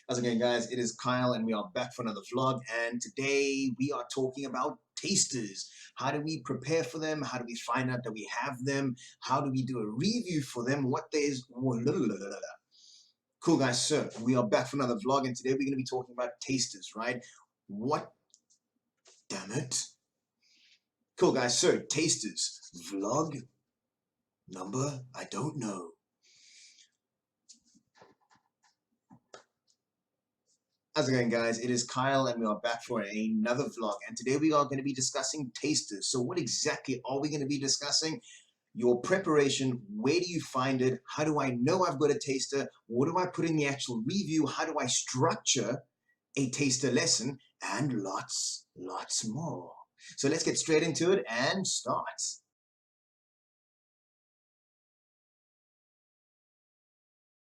How's it going, guys? It is Kyle and we are back for another vlog, and today we are talking about tasters. How do we prepare for them? How do we find out that we have them? How do we do a review for them? What there is. Cool, guys. So we are back for another vlog, and today we're going to be talking about tasters, right? What? Damn it. Cool, guys. So tasters. Vlog number, I don't know. How's it going, guys? It is Kyle and we are back for another vlog, and today we are going to be discussing tasters. So what exactly are we going to be discussing? Your preparation, where do you find it? How do I know I've got a taster? What do I put in the actual review? How do I structure a taster lesson? And lots more. So let's get straight into it and start.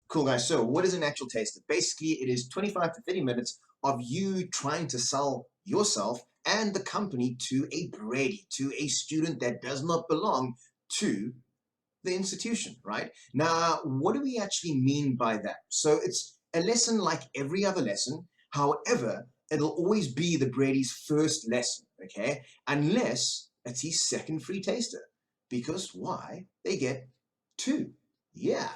Cool, guys. So what is an actual taster? Basically, it is 25 to 30 minutes of you trying to sell yourself and the company to a Brady, to a student that does not belong to the institution, right? Now, what do we actually mean by that? So it's a lesson like every other lesson. However, it'll always be the Brady's first lesson, okay? Unless it's his second free taster. Because why? They get two. Yeah.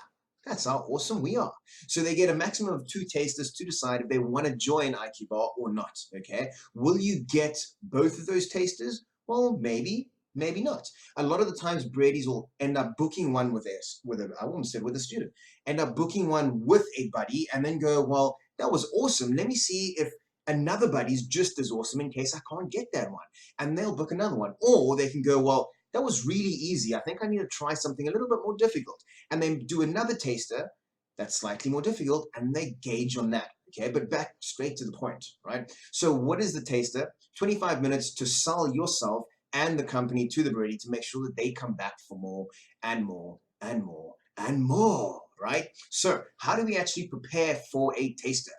That's how awesome we are. So they get a maximum of 2 tasters to decide if they want to join IQ Bar or not, okay? Will you get both of those tasters? Well, maybe, maybe not. A lot of the times Brady's will end up booking one with I almost said with a student, end up booking one with a buddy and then go, well, that was awesome. Let me see if another buddy's just as awesome in case I can't get that one. And they'll book another one. Or they can go, well, that was really easy. I think I need to try something a little bit more difficult. And then do another taster that's slightly more difficult, and they gauge on that. Okay, but back straight to the point, right? So what is the taster? 25 minutes to sell yourself and the company to the Brady to make sure that they come back for more and more and more and more, right? So how do we actually prepare for a taster?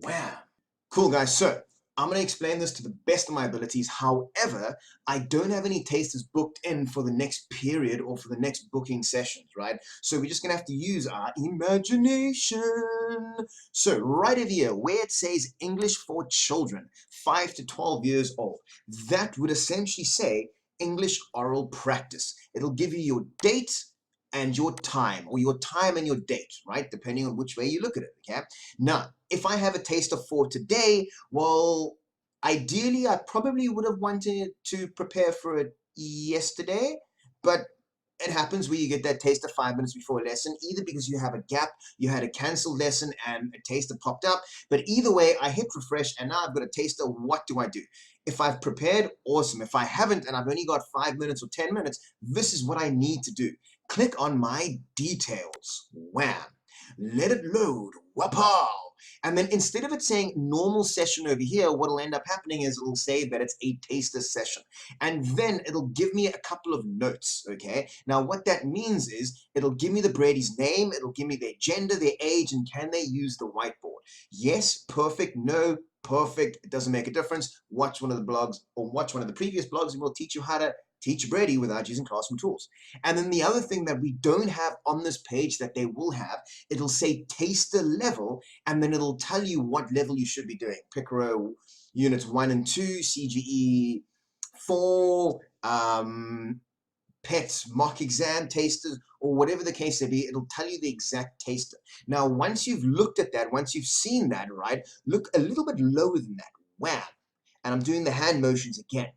Wow. Cool, guys. So I'm going to explain this to the best of my abilities. However, I don't have any tasters booked in for the next period or for the next booking sessions, right? So we're just going to have to use our imagination. So right over here, where it says English for children, 5 to 12 years old, that would essentially say English oral practice. It'll give you your date and your time, or your time and your date, right? Depending on which way you look at it, okay? Now, if I have a taster for today, well, ideally, I probably would have wanted to prepare for it yesterday, but it happens where you get that taster 5 minutes before a lesson, either because you have a gap, you had a canceled lesson and a taster popped up, but either way, I hit refresh and now I've got a taster. What do I do? If I've prepared, awesome. If I haven't and I've only got 5 minutes or 10 minutes, this is what I need to do. Click on my details. Wham. Let it load. Wapow. And then instead of it saying normal session over here, what will end up happening is it'll say that it's a taster session. And then it'll give me a couple of notes, okay? Now, what that means is it'll give me the Brady's name, it'll give me their gender, their age, and can they use the whiteboard? Yes, perfect, no, perfect, it doesn't make a difference. Watch one of the blogs or watch one of the previous blogs and we'll teach you how to teach Brady without using classroom tools. And then the other thing that we don't have on this page that they will have, it'll say taster level, and then it'll tell you what level you should be doing. Picaro units 1 and 2, CGE 4, PETs, mock exam tasters, or whatever the case may be, it'll tell you the exact taster. Now, once you've looked at that, once you've seen that, right, look a little bit lower than that. Wow. And I'm doing the hand motions again.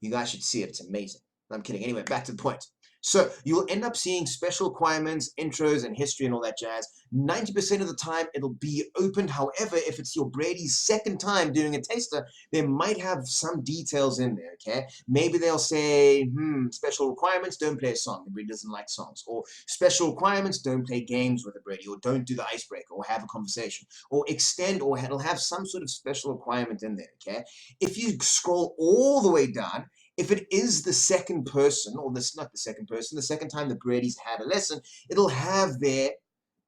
You guys should see it. It's amazing. I'm kidding. Anyway, back to the point. So you'll end up seeing special requirements, intros, and history and all that jazz. 90% of the time, it'll be opened. However, if it's your Brady's second time doing a taster, they might have some details in there, okay? Maybe they'll say, special requirements, don't play a song. The Brady doesn't like songs. Or special requirements, don't play games with the Brady. Or don't do the icebreaker. Or have a conversation. Or extend, or it'll have some sort of special requirement in there, okay? If you scroll all the way down, if it is the second person, or this not the second person, the second time the Brady's had a lesson, it'll have their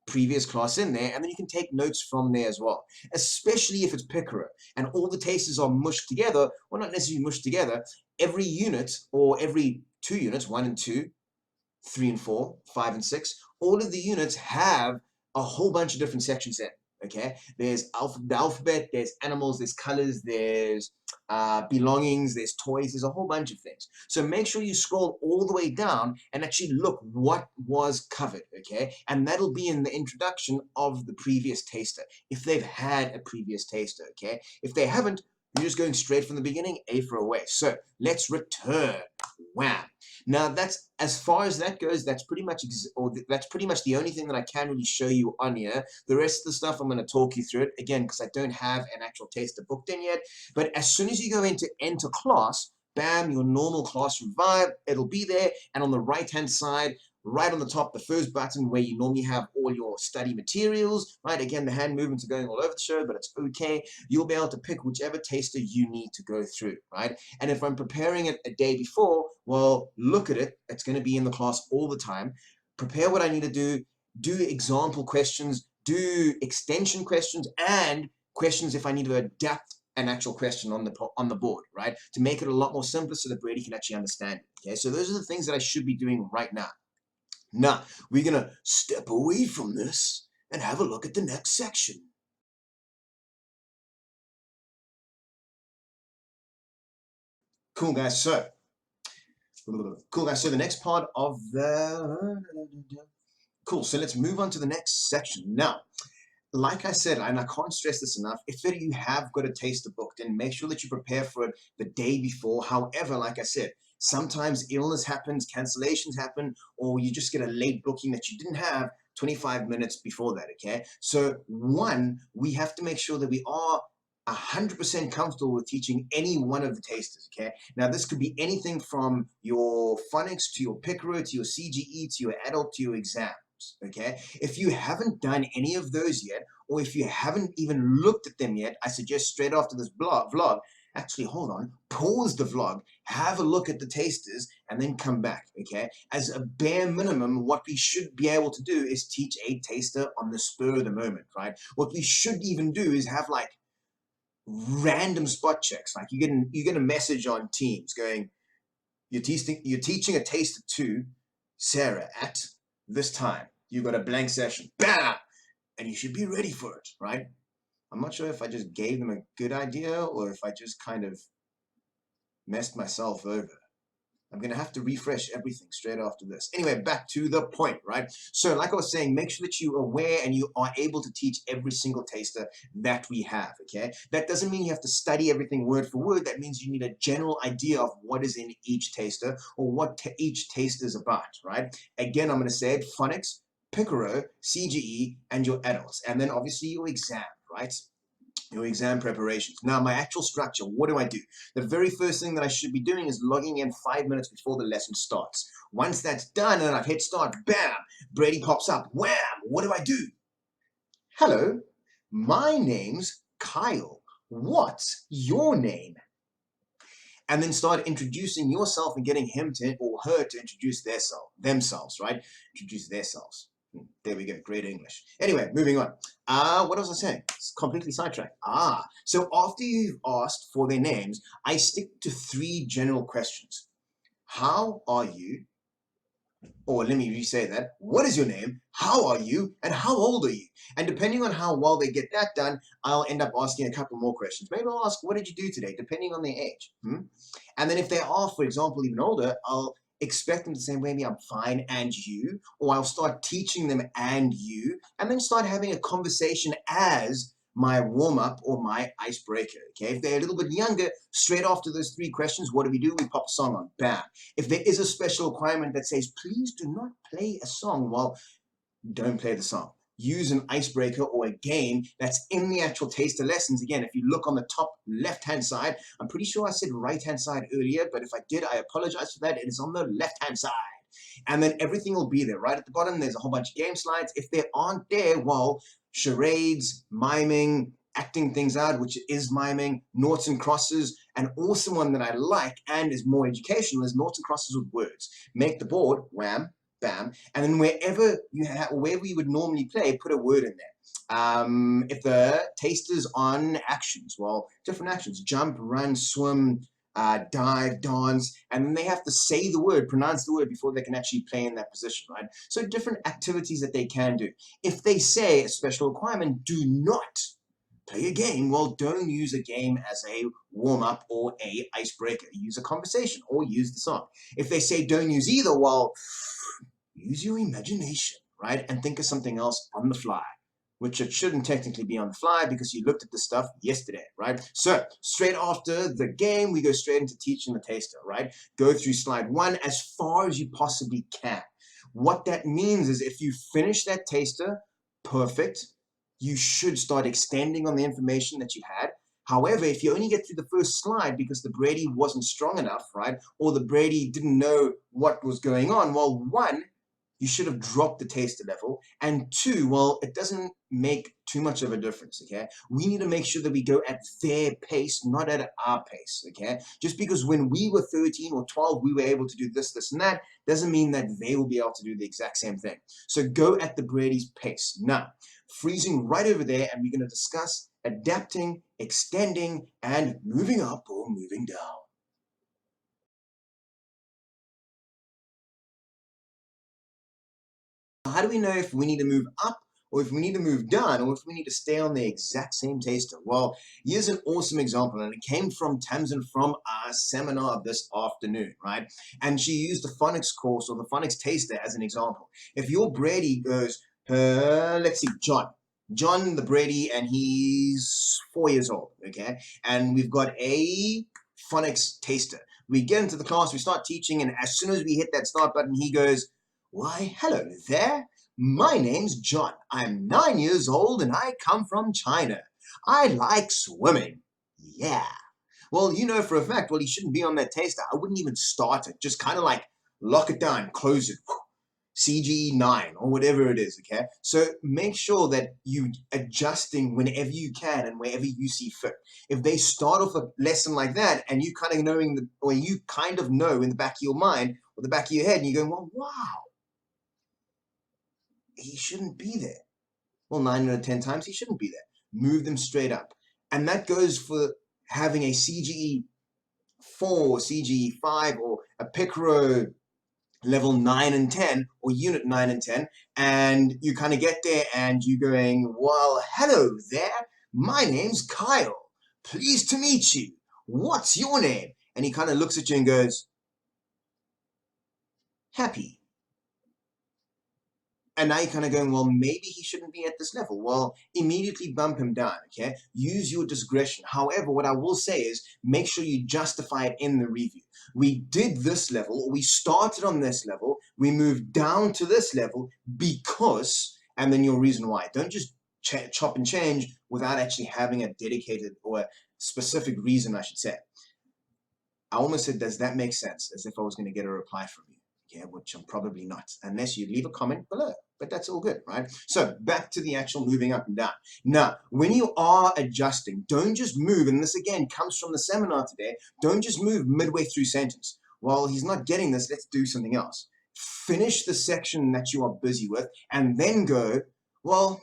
previous class in there, and then you can take notes from there as well, especially if it's Picaro, and all the tasters are mushed together, well, not necessarily mushed together, every unit, or every 2 units, 1 and 2, 3 and 4, 5 and 6, all of the units have a whole bunch of different sections in. Okay, there's the alphabet, there's animals, there's colors, there's belongings, there's toys, there's a whole bunch of things. So make sure you scroll all the way down and actually look what was covered, okay? And that'll be in the introduction of the previous taster, if they've had a previous taster, okay? If they haven't, you're just going straight from the beginning, A for away. So let's return. Wham. Now that's, as far as that goes, that's pretty much the only thing that I can really show you on here. The rest of the stuff I'm going to talk you through it again because I don't have an actual taster booked in yet. But as soon as you go into enter class, bam, your normal classroom vibe, it'll be there. And on the right hand side, right on the top, the first button where you normally have all your study materials, right? Again, the hand movements are going all over the show, but it's okay. You'll be able to pick whichever taster you need to go through, right? And if I'm preparing it a day before, well, look at it. It's going to be in the class all the time. Prepare what I need to do example questions, do extension questions, and questions if I need to adapt an actual question on the board, right? To make it a lot more simpler so that Brady can actually understand it, okay? So those are the things that I should be doing right now. Now, we're going to step away from this and have a look at the next section. Cool, guys. So the next part of the... Cool, so let's move on to the next section. Now, like I said, and I can't stress this enough, if you have got a taster booked in, make sure that you prepare for it the day before. However, like I said, sometimes illness happens, cancellations happen, or you just get a late booking that you didn't have 25 minutes before that, okay? So one, we have to make sure that we are 100% comfortable with teaching any one of the tasters, okay? Now, this could be anything from your phonics to your Picaro to your CGE to your adult to your exam. Okay, if you haven't done any of those yet, or if you haven't even looked at them yet, I suggest straight after this vlog, actually hold on, pause the vlog, have a look at the tasters, and then come back. Okay, as a bare minimum, what we should be able to do is teach a taster on the spur of the moment, right? What we should even do is have like random spot checks. Like you get a message on Teams going, you're teaching a taster to Sarah at this time. You got a blank session, bam, and you should be ready for it, right? I'm not sure if I just gave them a good idea or if I just kind of messed myself over. I'm going to have to refresh everything straight after this. Anyway, back to the point, right? So like I was saying, make sure that you're aware and you are able to teach every single taster that we have, okay? That doesn't mean you have to study everything word for word. That means you need a general idea of what is in each taster or what each taster is about, right? Again, I'm going to say it, phonics, Picaro, CGE, and your adults. And then obviously your exam, right? Your exam preparations. Now, my actual structure, what do I do? The very first thing that I should be doing is logging in 5 minutes before the lesson starts. Once that's done and I've hit start, bam, Brady pops up, wham, what do I do? Hello, my name's Kyle. What's your name? And then start introducing yourself and getting him to or her to introduce themselves, right? Introduce themselves. There we go, great English. Anyway, moving on. What was I saying? It's completely sidetracked. So after you've asked for their names, I stick to 3 general questions. How are you? Or let me re-say that. What is your name? How are you? And how old are you? And depending on how well they get that done, I'll end up asking a couple more questions. Maybe I'll ask, what did you do today? Depending on their age. And then if they are, for example, even older, I'll expect them to say, maybe I'm fine, and you, or I'll start teaching them and you, and then start having a conversation as my warm-up or my icebreaker, okay? If they're a little bit younger, straight after those 3 questions, what do? We pop a song on, bam. If there is a special requirement that says, please do not play a song, well, don't play the song. Use an icebreaker or a game that's in the actual taster lessons. Again, if you look on the top left-hand side, I'm pretty sure I said right-hand side earlier, but if I did, I apologize for that. It is on the left-hand side. And then everything will be there. Right at the bottom, there's a whole bunch of game slides. If they aren't there, well, charades, miming, acting things out, which is miming, noughts and crosses. An awesome one that I like and is more educational is noughts and crosses with words. Make the board, wham, bam, and then wherever you would normally play, put a word in there. If the taster's on actions, well, different actions, jump, run, swim, dive, dance, and then they have to say the word, pronounce the word before they can actually play in that position, right? So different activities that they can do. If they say a special requirement, do not play a game, well, don't use a game as a warm-up or a icebreaker. Use a conversation or use the song. If they say don't use either, well, use your imagination, right? And think of something else on the fly, which it shouldn't technically be on the fly because you looked at the stuff yesterday, right? So straight after the game, we go straight into teaching the taster, right? Go through slide 1 as far as you possibly can. What that means is if you finish that taster, perfect. You should start extending on the information that you had. However, if you only get through the first slide because the Brady wasn't strong enough, right? Or the Brady didn't know what was going on, well, one, you should have dropped the taster level. And two, well, it doesn't make too much of a difference, okay? We need to make sure that we go at their pace, not at our pace, okay? Just because when we were 13 or 12, we were able to do this, this, and that, doesn't mean that they will be able to do the exact same thing. So go at the Brady's pace. Now, freezing right over there, and we're going to discuss adapting, extending, and moving up or moving down. How do we know if we need to move up or if we need to move down or if we need to stay on the exact same taster? Well, here's an awesome example, and it came from Tamsin from our seminar this afternoon, right? And she used the phonics course or the phonics taster as an example. If your Brady goes, let's see, John the Brady, and he's 4 years old, okay? And we've got a phonics taster. We get into the class, we start teaching, and as soon as we hit that start button, he goes, "Why, hello there. My name's John. I'm 9 years old and I come from China. I like swimming." Yeah. Well, you know for a fact, well, he shouldn't be on that taster. I wouldn't even start it. Just kind of like lock it down, close it. CGE 9 or whatever it is, okay? So make sure that you adjusting whenever you can and wherever you see fit. If they start off a lesson like that and you kind of knowing, or you kind of know in the back of your mind or the back of your head, and you're going, well, wow, he shouldn't be there. Well, 9 out of 10 times, he shouldn't be there. Move them straight up. And that goes for having a CGE 4, CGE 5, or a Picro level 9 and 10, or unit 9 and 10, and you kind of get there and you're going, well, hello there. My name's Kyle. Pleased to meet you. What's your name? And he kind of looks at you and goes, Happy. And now you're kind of going, well, maybe he shouldn't be at this level. Well, immediately bump him down, okay? Use your discretion. However, what I will say is make sure you justify it in the review. We did this level, or we started on this level, we moved down to this level because, and then your reason why. Don't just chop and change without actually having a dedicated or a specific reason, I should say. I almost said, does that make sense? As if I was going to get a reply from you. Yeah, which I'm probably not, unless you leave a comment below, but that's all good, right? So back to the actual moving up and down. Now, when you are adjusting, don't just move, and this again comes from the seminar today, don't just move midway through sentence. Well, he's not getting this, let's do something else. Finish the section that you are busy with, and then go, well,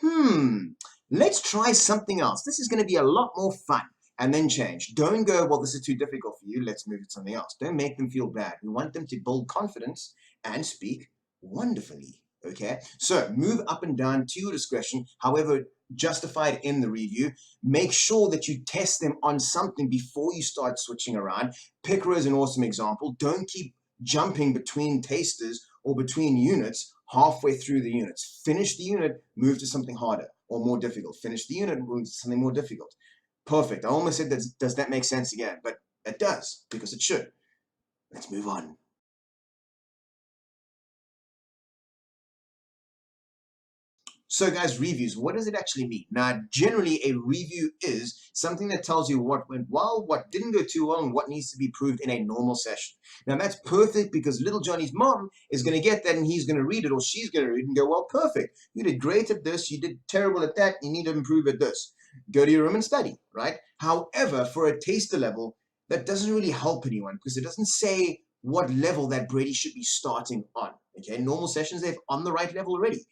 let's try something else. This is going to be a lot more fun. And then change. Don't go, well, this is too difficult for you, let's move to something else. Don't make them feel bad. We want them to build confidence and speak wonderfully, okay? So move up and down to your discretion, however justified in the review. Make sure that you test them on something before you start switching around. Picro is an awesome example. Don't keep jumping between tasters or between units halfway through the units. Finish the unit, move to something harder or more difficult. Finish the unit, move to something more difficult. Perfect. I almost said, does that make sense again? But it does, because it should. Let's move on. So guys, reviews, what does it actually mean? Now, generally a review is something that tells you what went well, what didn't go too well, and what needs to be improved in a normal session. Now that's perfect because little Johnny's mom is going to get that and he's going to read it or she's going to read it and go, well, perfect. You did great at this, you did terrible at that, you need to improve at this. Go to your room and study, right? However, for a taster level, that doesn't really help anyone because it doesn't say what level that Brady should be starting on, okay? Normal sessions, they're on the right level already.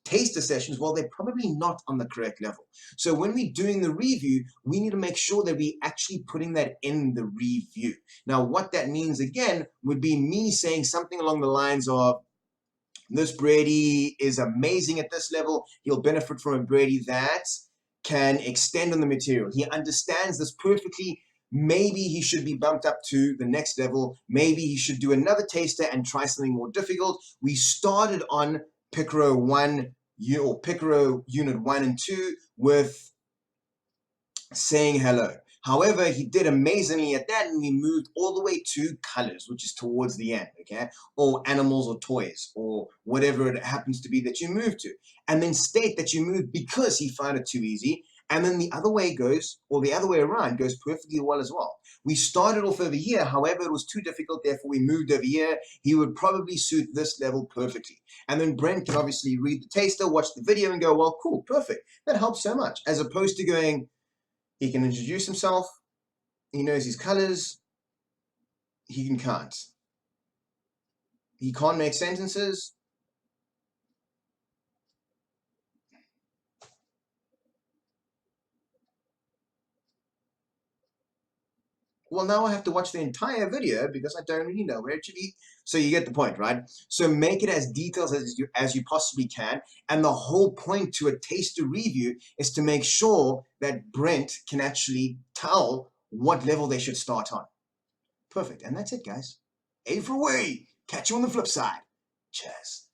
taster sessions, well, they're probably not on the correct level. So when we're doing the review, we need to make sure that we're actually putting that in the review. Now, what that means, again, would be me saying something along the lines of, this Brady is amazing at this level. He'll benefit from a Brady that can extend on the material. He understands this perfectly. Maybe he should be bumped up to the next level. Maybe he should do another taster and try something more difficult. We started on Picro 1 or Picro Unit 1 and 2 with saying hello. However, he did amazingly at that, and we moved all the way to colors, which is towards the end, okay? Or animals or toys or whatever it happens to be that you move to. And then state that you moved because he found it too easy. And then the other way goes, or the other way around goes perfectly well as well. We started off over here, however, it was too difficult, therefore we moved over here. He would probably suit this level perfectly. And then Brent can obviously read the taster, watch the video and go, well, cool, perfect. That helps so much. As opposed to going, he can introduce himself, he knows his colors, he can't. He can't make sentences. Well, now I have to watch the entire video because I don't really know where it should be. So you get the point, right? So make it as detailed as you possibly can. And the whole point to a taster review is to make sure that Brent can actually tell what level they should start on. Perfect. And that's it, guys. A for way. Catch you on the flip side. Cheers.